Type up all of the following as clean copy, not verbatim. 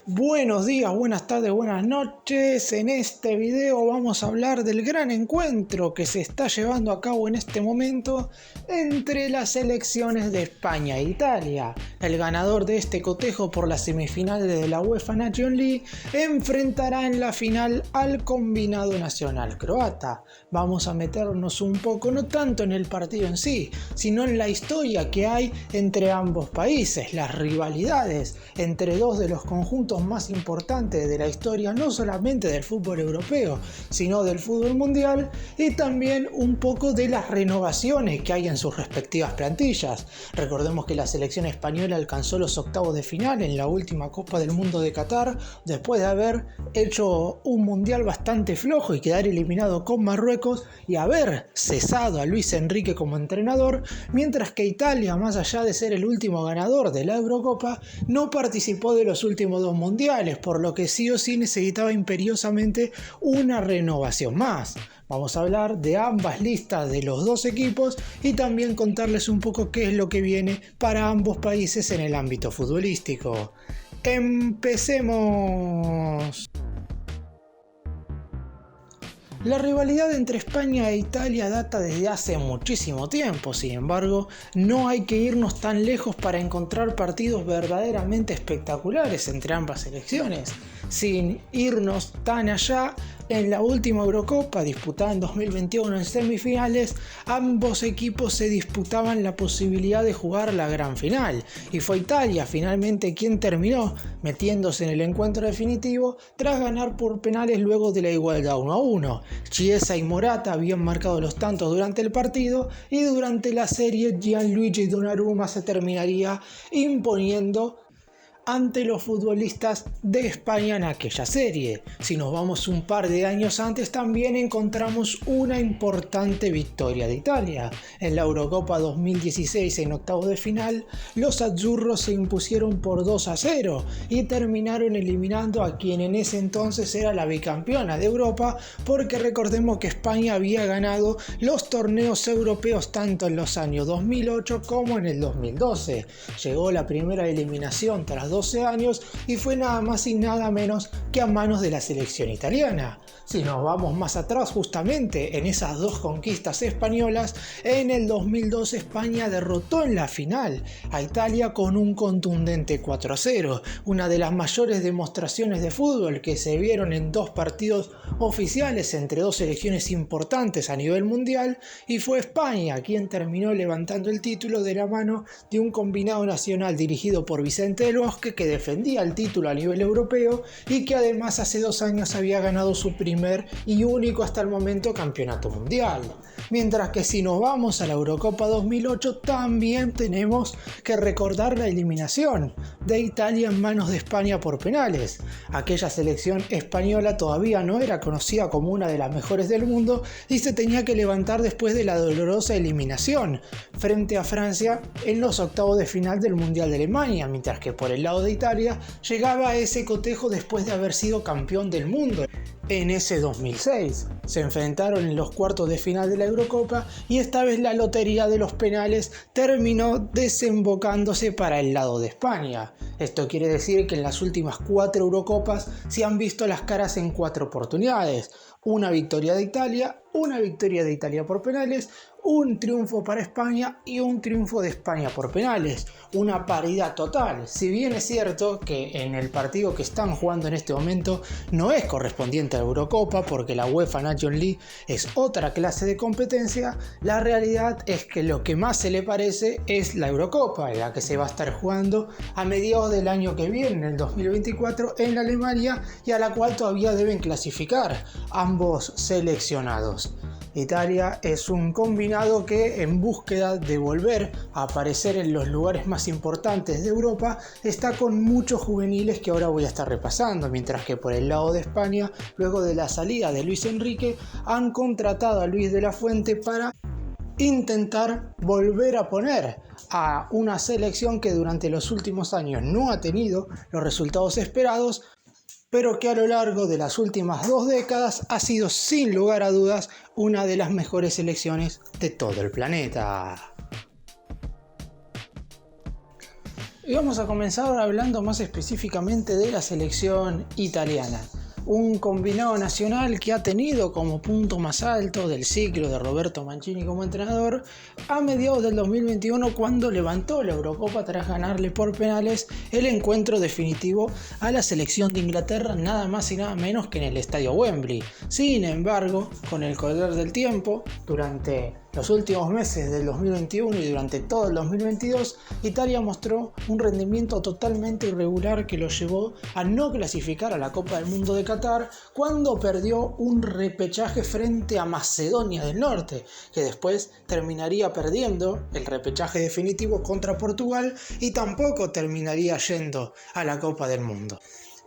Buenos días, buenas tardes, buenas noches. En este video vamos a hablar del gran encuentro que se está llevando a cabo en este momento entre las selecciones de España e Italia. El ganador de este cotejo por las semifinales de la UEFA Nations League enfrentará en la final al combinado nacional croata. Vamos a meternos un poco, no tanto en el partido en sí, sino en la historia que hay entre ambos países, las rivalidades entre dos de los conjuntos más importantes de la historia, no solamente del fútbol europeo, sino del fútbol mundial, y también un poco de las renovaciones que hay en sus respectivas plantillas. Recordemos que la selección española alcanzó los octavos de final en la última Copa del Mundo de Qatar, después de haber hecho un mundial bastante flojo y quedar eliminado con Marruecos y haber cesado a Luis Enrique como entrenador, mientras que Italia, más allá de ser el último ganador de la Eurocopa, no participó de los últimos dos mundiales, por lo que sí o sí necesitaba imperiosamente una renovación más. Vamos a hablar de ambas listas de los dos equipos y también contarles un poco qué es lo que viene para ambos países en el ámbito futbolístico. ¡Empecemos! La rivalidad entre España e Italia data desde hace muchísimo tiempo, sin embargo, no hay que irnos tan lejos para encontrar partidos verdaderamente espectaculares entre ambas selecciones. Sin irnos tan allá, en la última Eurocopa disputada en 2021 en semifinales, ambos equipos se disputaban la posibilidad de jugar la gran final, y fue Italia finalmente quien terminó metiéndose en el encuentro definitivo tras ganar por penales luego de la igualdad 1-1. Chiesa y Morata habían marcado los tantos durante el partido, y durante la serie Gianluigi Donnarumma se terminaría imponiendo ante los futbolistas de España en aquella serie. Si nos vamos un par de años antes, también encontramos una importante victoria de Italia. En la Eurocopa 2016, en octavos de final, los azzurros se impusieron por 2-0 y terminaron eliminando a quien en ese entonces era la bicampeona de Europa, porque recordemos que España había ganado los torneos europeos tanto en los años 2008 como en el 2012. Llegó la primera eliminación tras 12 años y fue nada más y nada menos que a manos de la selección italiana. Si nos vamos más atrás, justamente en esas dos conquistas españolas, en el 2012 España derrotó en la final a Italia con un contundente 4-0, una de las mayores demostraciones de fútbol que se vieron en dos partidos oficiales entre dos selecciones importantes a nivel mundial, y fue España quien terminó levantando el título de la mano de un combinado nacional dirigido por Vicente del Bosque, que defendía el título a nivel europeo y que además hace 2 años había ganado su primer y único hasta el momento campeonato mundial. Mientras que si nos vamos a la Eurocopa 2008, también tenemos que recordar la eliminación de Italia en manos de España por penales. Aquella selección española todavía no era conocida como una de las mejores del mundo y se tenía que levantar después de la dolorosa eliminación frente a Francia en los octavos de final del Mundial de Alemania, mientras que por el lado de Italia llegaba a ese cotejo después de haber sido campeón del mundo en ese 2006. Se enfrentaron en los cuartos de final de la Eurocopa y esta vez la lotería de los penales terminó desembocándose para el lado de España. Esto quiere decir que en las últimas 4 Eurocopas se han visto las caras en 4 oportunidades. Una victoria de Italia, una victoria de Italia por penales, un triunfo para España y un triunfo de España por penales. Una paridad total. Si bien es cierto que en el partido que están jugando en este momento no es correspondiente a la Eurocopa, porque la UEFA Nations League es otra clase de competencia, la realidad es que lo que más se le parece es la Eurocopa, la que se va a estar jugando a mediados del año que viene, en el 2024, en Alemania, y a la cual todavía deben clasificar ambos seleccionados. Italia es un combinado que, en búsqueda de volver a aparecer en los lugares más importantes de Europa, está con muchos juveniles que ahora voy a estar repasando, mientras que por el lado de España, luego de la salida de Luis Enrique, han contratado a Luis de la Fuente para intentar volver a poner a una selección que durante los últimos años no ha tenido los resultados esperados, pero que a lo largo de las últimas 2 décadas ha sido sin lugar a dudas una de las mejores selecciones de todo el planeta. Y vamos a comenzar hablando más específicamente de la selección italiana. Un combinado nacional que ha tenido como punto más alto del ciclo de Roberto Mancini como entrenador a mediados del 2021, cuando levantó la Eurocopa tras ganarle por penales el encuentro definitivo a la selección de Inglaterra, nada más y nada menos que en el estadio Wembley. Sin embargo, con el correr del tiempo, durante los últimos meses del 2021 y durante todo el 2022, Italia mostró un rendimiento totalmente irregular que lo llevó a no clasificar a la Copa del Mundo de Qatar, cuando perdió un repechaje frente a Macedonia del Norte, que después terminaría perdiendo el repechaje definitivo contra Portugal y tampoco terminaría yendo a la Copa del Mundo.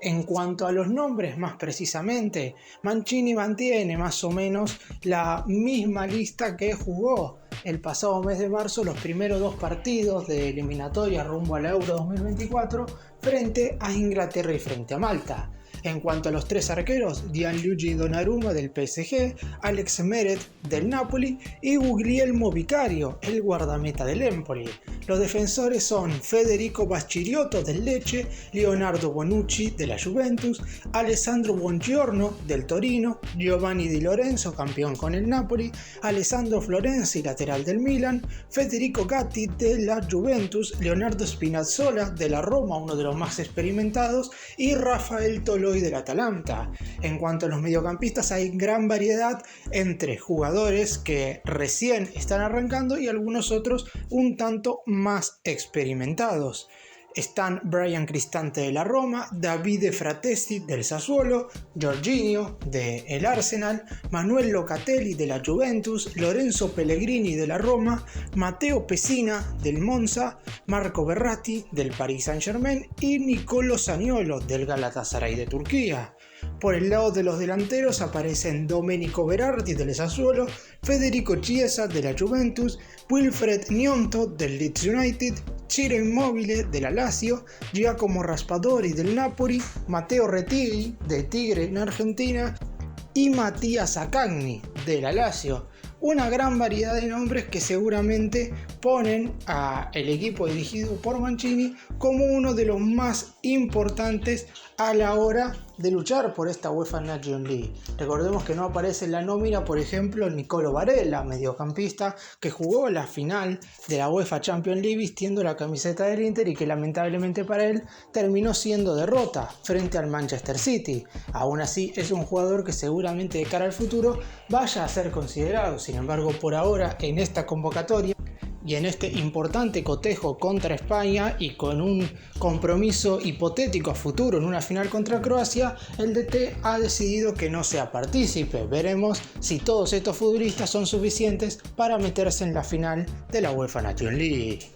En cuanto a los nombres, más precisamente, Mancini mantiene más o menos la misma lista que jugó el pasado mes de marzo los primeros 2 partidos de eliminatoria rumbo a la Euro 2024 frente a Inglaterra y frente a Malta. En cuanto a los 3 arqueros, Gianluigi Donnarumma del PSG, Alex Meret del Napoli y Guglielmo Vicario, el guardameta del Empoli. Los defensores son Federico Baschiriotto del Lecce, Leonardo Bonucci de la Juventus, Alessandro Buongiorno del Torino, Giovanni Di Lorenzo, campeón con el Napoli, Alessandro Florenzi, lateral del Milan, Federico Gatti de la Juventus, Leonardo Spinazzola de la Roma, uno de los más experimentados, y Rafael Toloi del Atalanta. En cuanto a los mediocampistas, hay gran variedad entre jugadores que recién están arrancando y algunos otros un tanto más experimentados. Están Brian Cristante de la Roma, Davide Fratesi del Sassuolo, Jorginho del Arsenal, Manuel Locatelli de la Juventus, Lorenzo Pellegrini de la Roma, Matteo Pessina del Monza, Marco Verratti del Paris Saint-Germain y Nicolo Zaniolo del Galatasaray de Turquía. Por el lado de los delanteros aparecen Domenico Berardi del Sassuolo, Federico Chiesa de la Juventus, Wilfred Gnonto del Leeds United, Ciro Immobile de la Lazio, Giacomo Raspadori del Napoli, Matteo Retigui de Tigre en Argentina y Matías Akanji de la Lazio. Una gran variedad de nombres que seguramente ponen al equipo dirigido por Mancini como uno de los más importantes a la hora de luchar por esta UEFA Nations League. Recordemos que no aparece en la nómina, por ejemplo, Nicolo Barella, mediocampista que jugó la final de la UEFA Champions League vistiendo la camiseta del Inter y que lamentablemente para él terminó siendo derrota frente al Manchester City. Aún así es un jugador que seguramente de cara al futuro vaya a ser considerado. Sin embargo, por ahora en esta convocatoria y en este importante cotejo contra España y con un compromiso hipotético a futuro en una final contra Croacia, el DT ha decidido que no sea partícipe. Veremos si todos estos futbolistas son suficientes para meterse en la final de la UEFA Nations League.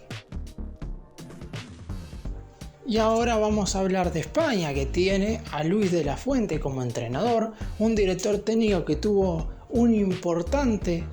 Y ahora vamos a hablar de España, que tiene a Luis de la Fuente como entrenador, un director técnico que tuvo un importante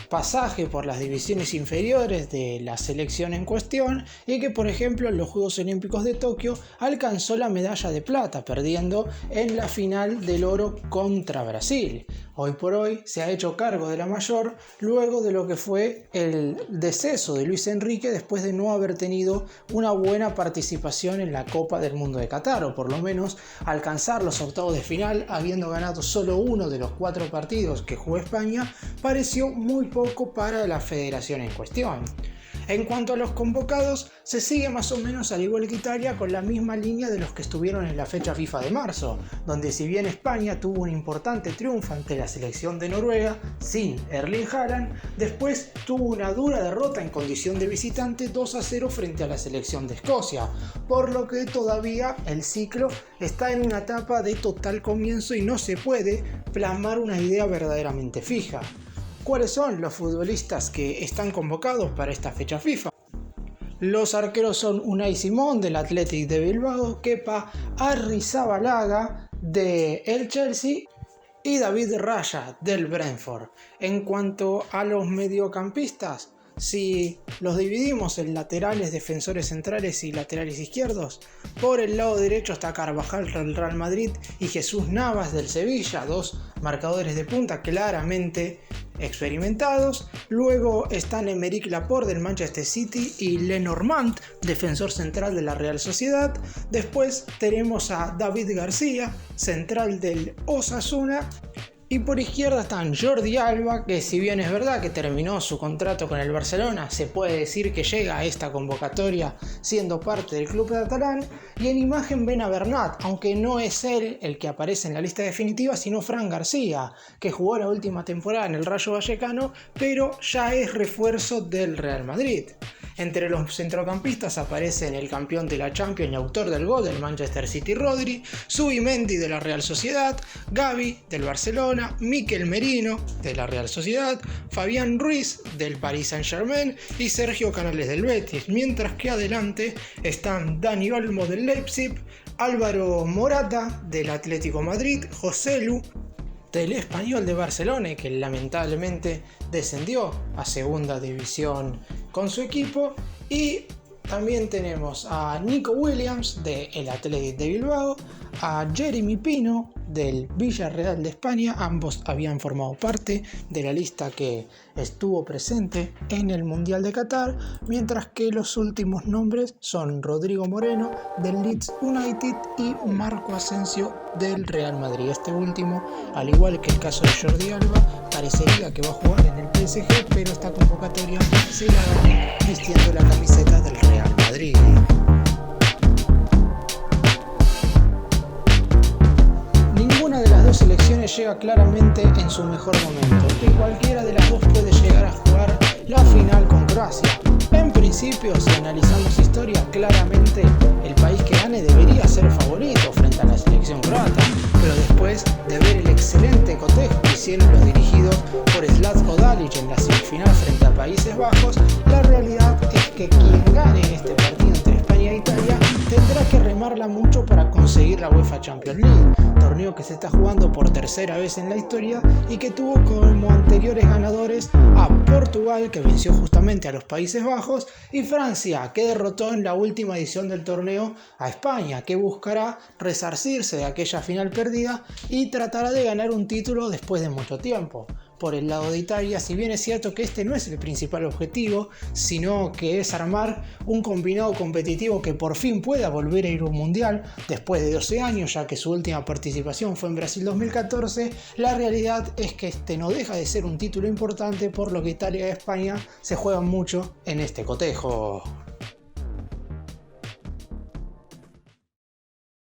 pasaje por las divisiones inferiores de la selección en cuestión y que, por ejemplo, en los Juegos Olímpicos de Tokio alcanzó la medalla de plata, perdiendo en la final del oro contra Brasil. Hoy por hoy se ha hecho cargo de la mayor luego de lo que fue el deceso de Luis Enrique después de no haber tenido una buena participación en la Copa del Mundo de Qatar, o por lo menos alcanzar los octavos de final habiendo ganado solo uno de los 4 partidos que jugó España pareció muy poco para la federación en cuestión. En cuanto a los convocados, se sigue más o menos al igual que Italia con la misma línea de los que estuvieron en la fecha FIFA de marzo, donde si bien España tuvo un importante triunfo ante la selección de Noruega sin Erling Haaland, después tuvo una dura derrota en condición de visitante 2-0 frente a la selección de Escocia, por lo que todavía el ciclo está en una etapa de total comienzo y no se puede plasmar una idea verdaderamente fija. ¿Cuáles son los futbolistas que están convocados para esta fecha FIFA? Los arqueros son Unai Simón del Athletic de Bilbao, Kepa Arrizabalaga del Chelsea y David Raya del Brentford. En cuanto a los mediocampistas, si los dividimos en laterales, defensores centrales y laterales izquierdos, por el lado derecho está Carvajal del Real Madrid y Jesús Navas del Sevilla, 2 marcadores de punta claramente experimentados. Luego están Aymeric Laporte del Manchester City y Lenormand, defensor central de la Real Sociedad. Después tenemos a David García, central del Osasuna. Y por izquierda están Jordi Alba, que si bien es verdad que terminó su contrato con el Barcelona, se puede decir que llega a esta convocatoria siendo parte del club catalán. Y en imagen ven a Bernat, aunque no es él el que aparece en la lista definitiva, sino Fran García, que jugó la última temporada en el Rayo Vallecano, pero ya es refuerzo del Real Madrid. Entre los centrocampistas aparecen el campeón de la Champions y autor del gol del Manchester City Rodri, Zubimendi de la Real Sociedad, Gavi del Barcelona, Mikel Merino de la Real Sociedad, Fabián Ruiz del Paris Saint-Germain y Sergio Canales del Betis, mientras que adelante están Dani Olmo del Leipzig, Álvaro Morata del Atlético Madrid, Joselu del Español de Barcelona, que lamentablemente descendió a segunda división con su equipo, y también tenemos a Nico Williams del Athletic de Bilbao, a Jeremy Pino del Villarreal de España. Ambos habían formado parte de la lista que estuvo presente en el Mundial de Qatar, mientras que los últimos nombres son Rodrigo Moreno del Leeds United y Marco Asensio del Real Madrid. Este último, al igual que el caso de Jordi Alba, parecería que va a jugar en el PSG, pero esta convocatoria se la ganó vistiendo la camiseta del Real Madrid. Ninguna de las dos selecciones llega claramente en su mejor momento, y cualquiera de las dos puede llegar a jugar la final con Croacia. En principio, si analizamos historia, claramente el país que gane debería ser favorito frente a la selección croata, pero después de ver el excelente cotejo que hicieron los dirigidos por Zlatko Dalic en la semifinal frente a Países Bajos, la realidad es que quien gane este partido entre España e Italia tendrá que remarla mucho para conseguir la UEFA Champions League, torneo que se está jugando por tercera vez en la historia y que tuvo como anteriores ganadores a Portugal, que venció justamente a los Países Bajos, y Francia, que derrotó en la última edición del torneo a España, que buscará resarcirse de aquella final perdida y tratará de ganar un título después de mucho tiempo. Por el lado de Italia, si bien es cierto que este no es el principal objetivo, sino que es armar un combinado competitivo que por fin pueda volver a ir a un mundial después de 12 años, ya que su última participación fue en Brasil 2014, la realidad es que este no deja de ser un título importante, por lo que Italia y España se juegan mucho en este cotejo.